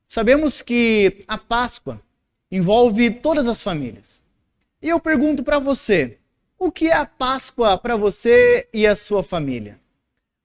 Sabemos que a Páscoa envolve todas as famílias. E eu pergunto para você, o que é a Páscoa para você e a sua família?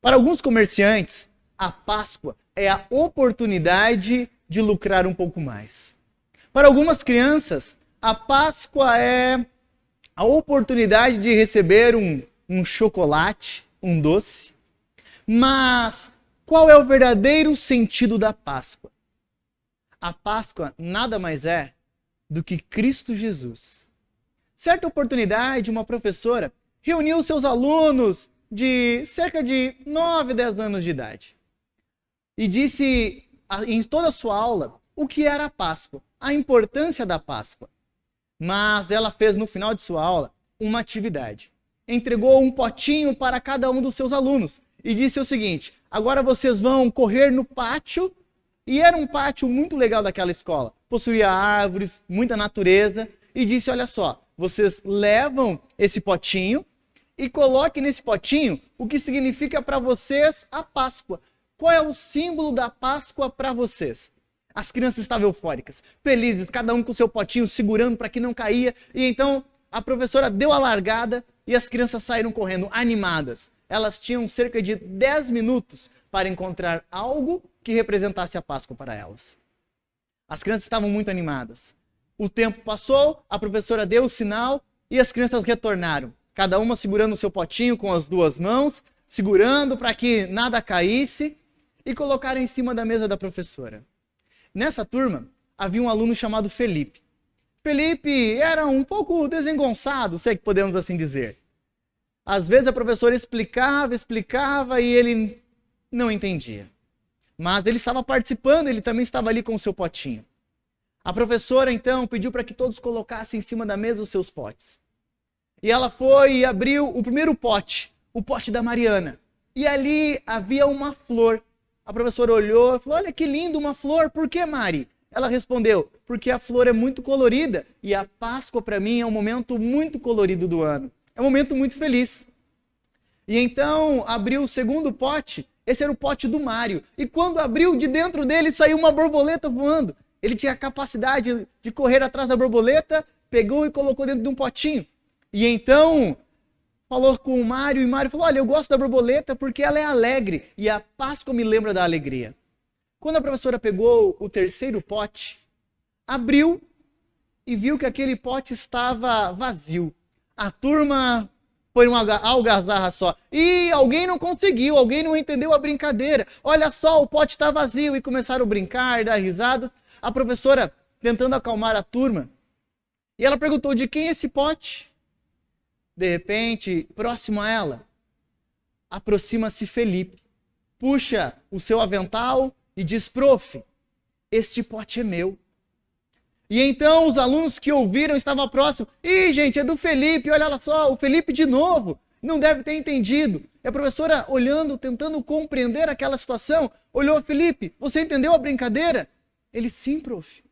Para alguns comerciantes, a Páscoa é a oportunidade de lucrar um pouco mais. Para algumas crianças, a Páscoa é a oportunidade de receber um chocolate, um doce. Mas qual é o verdadeiro sentido da Páscoa? A Páscoa nada mais é do que Cristo Jesus. Certa oportunidade, uma professora reuniu seus alunos de cerca de 9, 10 anos de idade e disse em toda a sua aula o que era a Páscoa, a importância da Páscoa. Mas ela fez no final de sua aula uma atividade. Entregou um potinho para cada um dos seus alunos e disse o seguinte: agora vocês vão correr no pátio. E era um pátio muito legal daquela escola. Possuía árvores, muita natureza. E disse, olha só, vocês levam esse potinho e coloquem nesse potinho o que significa para vocês a Páscoa. Qual é o símbolo da Páscoa para vocês? As crianças estavam eufóricas, felizes, cada um com o seu potinho segurando para que não caía. E então a professora deu a largada e as crianças saíram correndo, animadas. Elas tinham cerca de 10 minutos para encontrar algo que representasse a Páscoa para elas. As crianças estavam muito animadas. O tempo passou, a professora deu o sinal e as crianças retornaram. Cada uma segurando o seu potinho com as duas mãos, segurando para que nada caísse e colocaram em cima da mesa da professora. Nessa turma, havia um aluno chamado Felipe. Felipe era um pouco desengonçado, sei que podemos assim dizer. Às vezes a professora explicava e ele não entendia. Mas ele estava participando, ele também estava ali com o seu potinho. A professora, então, pediu para que todos colocassem em cima da mesa os seus potes. E ela foi e abriu o primeiro pote, o pote da Mariana. E ali havia uma flor. A professora olhou e falou, olha que lindo, uma flor, por que, Mari? Ela respondeu, porque a flor é muito colorida e a Páscoa para mim é um momento muito colorido do ano. É um momento muito feliz. E então abriu o segundo pote. Esse era o pote do Mário. E quando abriu, de dentro dele saiu uma borboleta voando. Ele tinha a capacidade de correr atrás da borboleta, pegou e colocou dentro de um potinho. E então falou com o Mário, e o Mário falou, olha, eu gosto da borboleta porque ela é alegre. E a Páscoa me lembra da alegria. Quando a professora pegou o terceiro pote, abriu e viu que aquele pote estava vazio. A turma foi uma algazarra só. E alguém não conseguiu, alguém não entendeu a brincadeira. Olha só, o pote está vazio. E começaram a brincar, dar risada. A professora tentando acalmar a turma. E ela perguntou, de quem é esse pote? De repente, próximo a ela, aproxima-se Felipe. Puxa o seu avental e diz, prof, este pote é meu. E então os alunos que ouviram estavam próximos. Ih, gente, é do Felipe, olha só, o Felipe de novo. Não deve ter entendido. E a professora olhando, tentando compreender aquela situação, olhou, Felipe, você entendeu a brincadeira? Ele, sim, prof.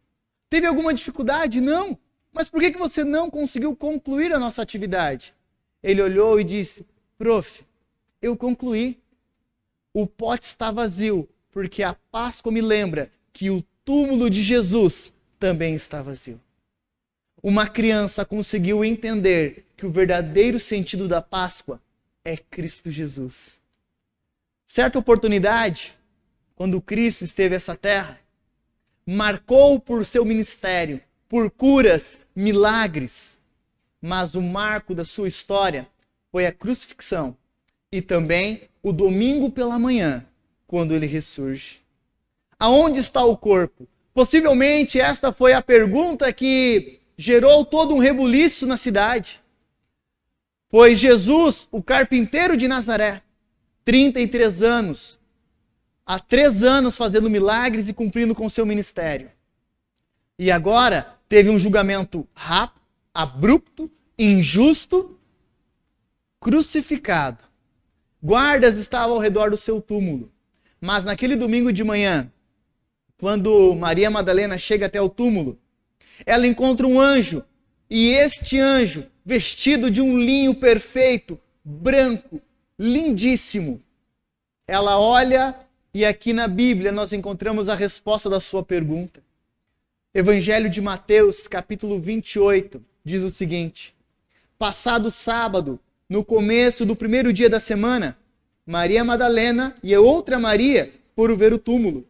Teve alguma dificuldade? Não. Mas por que você não conseguiu concluir a nossa atividade? Ele olhou e disse, prof, eu concluí. O pote está vazio, porque a Páscoa me lembra que o túmulo de Jesus também está vazio. Uma criança conseguiu entender que o verdadeiro sentido da Páscoa é Cristo Jesus. Certa oportunidade, quando Cristo esteve nessa terra, marcou por seu ministério, por curas, milagres, mas o marco da sua história foi a crucifixão e também o domingo pela manhã, quando ele ressurge. Aonde está o corpo? Possivelmente esta foi a pergunta que gerou todo um rebuliço na cidade. Pois Jesus, o carpinteiro de Nazaré, 33 anos, há 3 anos fazendo milagres e cumprindo com seu ministério. E agora teve um julgamento rápido, abrupto, injusto, crucificado. Guardas estavam ao redor do seu túmulo. Mas naquele domingo de manhã, quando Maria Madalena chega até o túmulo, ela encontra um anjo. E este anjo, vestido de um linho perfeito, branco, lindíssimo, ela olha E aqui na Bíblia nós encontramos a resposta da sua pergunta. Evangelho de Mateus, capítulo 28, diz o seguinte: passado o sábado, no começo do primeiro dia da semana, Maria Madalena e a outra Maria foram ver o túmulo.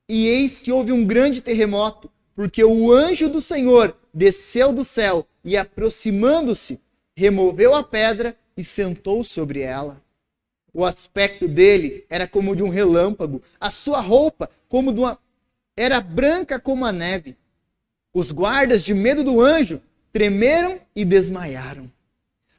E eis que houve um grande terremoto, porque o anjo do Senhor desceu do céu e, aproximando-se, removeu a pedra e sentou sobre ela. O aspecto dele era como de um relâmpago, a sua roupa era branca como a neve. Os guardas, de medo do anjo, tremeram e desmaiaram.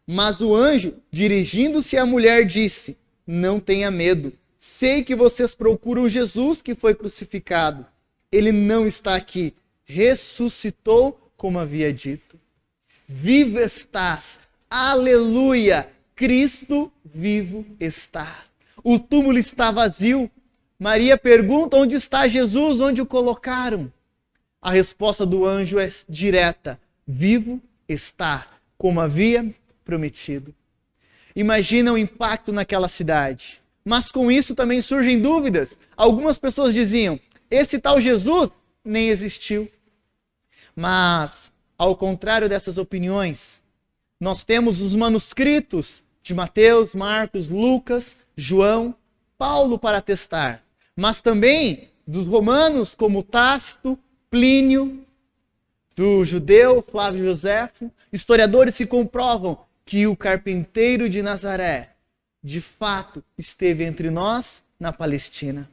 Mas o anjo, dirigindo-se à mulher, disse: não tenha medo. Sei que vocês procuram Jesus que foi crucificado. Ele não está aqui. Ressuscitou, como havia dito. Vivo estás. Aleluia. Cristo vivo está. O túmulo está vazio. Maria pergunta: onde está Jesus? Onde o colocaram? A resposta do anjo é direta: vivo está, como havia prometido. Imagina o impacto naquela cidade. Mas com isso também surgem dúvidas. Algumas pessoas diziam: esse tal Jesus nem existiu. Mas, ao contrário dessas opiniões, nós temos os manuscritos de Mateus, Marcos, Lucas, João, Paulo para atestar. Mas também dos romanos como Tácito, Plínio, do judeu Flávio Joséfo, historiadores que comprovam que o carpinteiro de Nazaré, de fato, esteve entre nós na Palestina.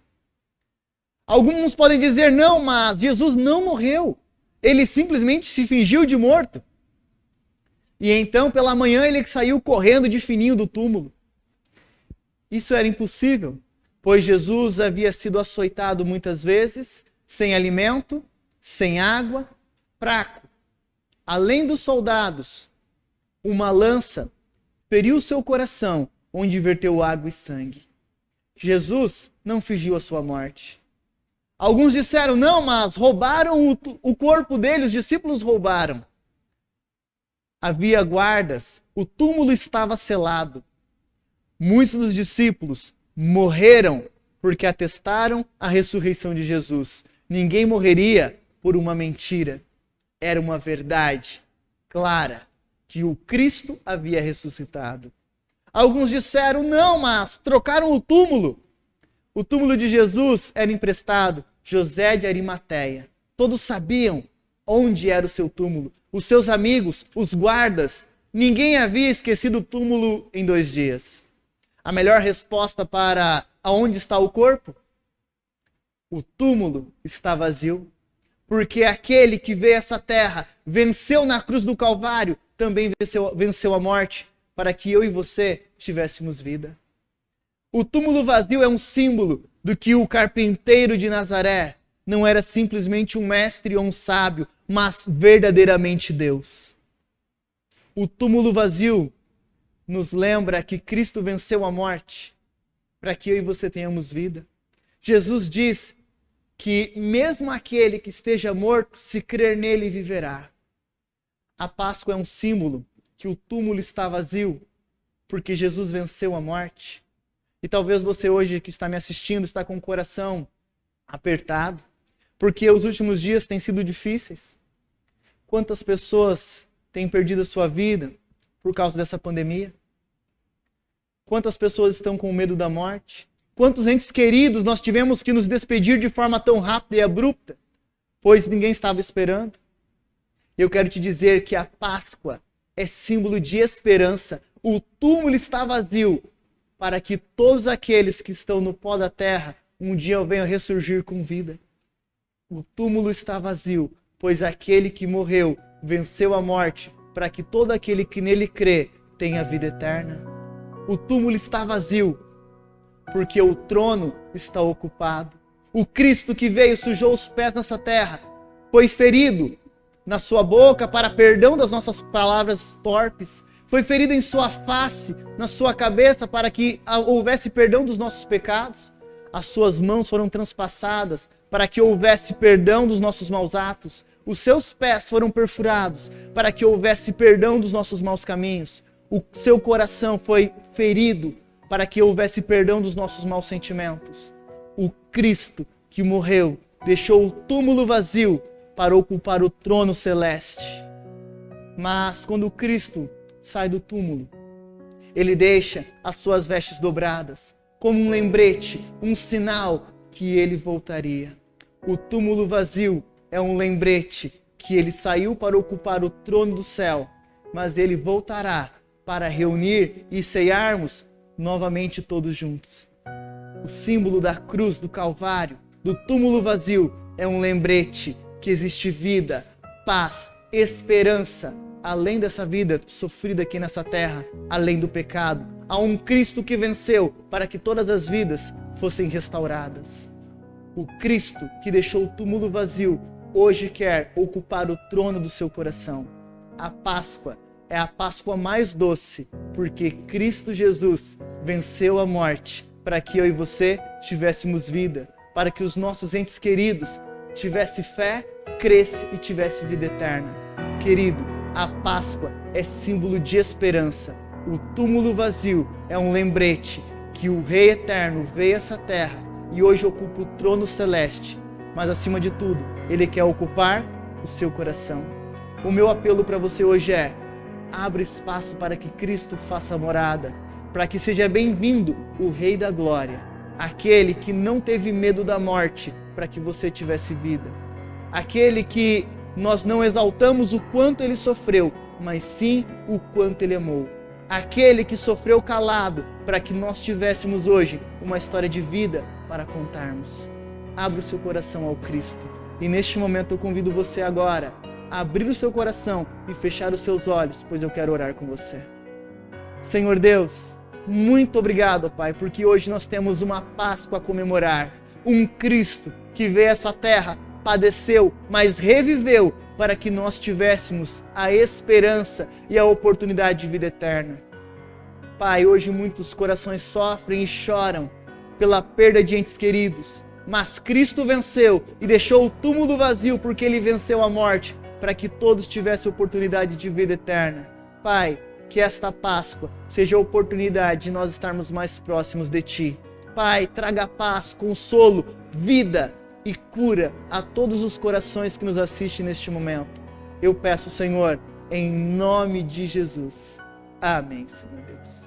Alguns podem dizer: não, mas Jesus não morreu. Ele simplesmente se fingiu de morto. E então, pela manhã, ele saiu correndo de fininho do túmulo. Isso era impossível, pois Jesus havia sido açoitado muitas vezes, sem alimento, sem água, fraco. Além dos soldados, uma lança feriu seu coração, onde verteu água e sangue. Jesus não fingiu a sua morte. Alguns disseram: não, mas roubaram o corpo dele, os discípulos roubaram. Havia guardas, o túmulo estava selado. Muitos dos discípulos morreram porque atestaram a ressurreição de Jesus. Ninguém morreria por uma mentira. Era uma verdade clara que o Cristo havia ressuscitado. Alguns disseram: não, mas trocaram o túmulo. O túmulo de Jesus era emprestado José de Arimateia. Todos sabiam onde era o seu túmulo. Os seus amigos, os guardas, ninguém havia esquecido o túmulo em 2 dias. A melhor resposta para aonde está o corpo? O túmulo está vazio, porque aquele que veio a essa terra, venceu na cruz do Calvário, também venceu a morte, para que eu e você tivéssemos vida. O túmulo vazio é um símbolo do que o carpinteiro de Nazaré não era simplesmente um mestre ou um sábio, mas verdadeiramente Deus. O túmulo vazio nos lembra que Cristo venceu a morte para que eu e você tenhamos vida. Jesus diz que mesmo aquele que esteja morto, se crer nele, viverá. A Páscoa é um símbolo que o túmulo está vazio porque Jesus venceu a morte. E talvez você hoje que está me assistindo está com o coração apertado, porque os últimos dias têm sido difíceis. Quantas pessoas têm perdido a sua vida por causa dessa pandemia? Quantas pessoas estão com medo da morte? Quantos entes queridos nós tivemos que nos despedir de forma tão rápida e abrupta, pois ninguém estava esperando? Eu quero te dizer que a Páscoa é símbolo de esperança. O túmulo está vazio para que todos aqueles que estão no pó da terra um dia venham ressurgir com vida. O túmulo está vazio, pois aquele que morreu venceu a morte para que todo aquele que nele crê tenha vida eterna. O túmulo está vazio porque o trono está ocupado. O Cristo que veio, sujou os pés nessa terra, foi ferido na sua boca para perdão das nossas palavras torpes, foi ferido em sua face, na sua cabeça, para que houvesse perdão dos nossos pecados. As suas mãos foram transpassadas para que houvesse perdão dos nossos maus atos. Os seus pés foram perfurados para que houvesse perdão dos nossos maus caminhos. O seu coração foi ferido para que houvesse perdão dos nossos maus sentimentos. O Cristo que morreu deixou o túmulo vazio para ocupar o trono celeste. Mas quando Cristo sai do túmulo, ele deixa as suas vestes dobradas, como um lembrete, um sinal que ele voltaria. O túmulo vazio é um lembrete que ele saiu para ocupar o trono do céu, mas ele voltará para reunir e ceiarmos novamente todos juntos. O símbolo da cruz do Calvário, do túmulo vazio, é um lembrete que existe vida, paz, esperança, além dessa vida sofrida aqui nessa terra, além do pecado. Há um Cristo que venceu para que todas as vidas fossem restauradas. O Cristo que deixou o túmulo vazio, hoje quer ocupar o trono do seu coração. A Páscoa é a Páscoa mais doce, porque Cristo Jesus venceu a morte para que eu e você tivéssemos vida, para que os nossos entes queridos tivessem fé, crescem e tivessem vida eterna. Querido, a Páscoa é símbolo de esperança. O túmulo vazio é um lembrete que o Rei Eterno veio a essa terra e hoje ocupa o trono celeste. Mas acima de tudo, Ele quer ocupar o seu coração. O meu apelo para você hoje é: abra espaço para que Cristo faça morada, para que seja bem-vindo o Rei da Glória, aquele que não teve medo da morte para que você tivesse vida, aquele que nós não exaltamos o quanto Ele sofreu, mas sim o quanto Ele amou, aquele que sofreu calado para que nós tivéssemos hoje uma história de vida para contarmos. Abra o seu coração ao Cristo. E neste momento eu convido você agora a abrir o seu coração e fechar os seus olhos, pois eu quero orar com você. Senhor Deus, muito obrigado, Pai, porque hoje nós temos uma Páscoa a comemorar. Um Cristo que veio a essa terra, padeceu, mas reviveu para que nós tivéssemos a esperança e a oportunidade de vida eterna. Pai, hoje muitos corações sofrem e choram pela perda de entes queridos, mas Cristo venceu e deixou o túmulo vazio porque Ele venceu a morte para que todos tivessem oportunidade de vida eterna. Pai, que esta Páscoa seja a oportunidade de nós estarmos mais próximos de Ti. Pai, traga paz, consolo, vida e cura a todos os corações que nos assistem neste momento. Eu peço, Senhor, em nome de Jesus. Amém, Senhor Deus.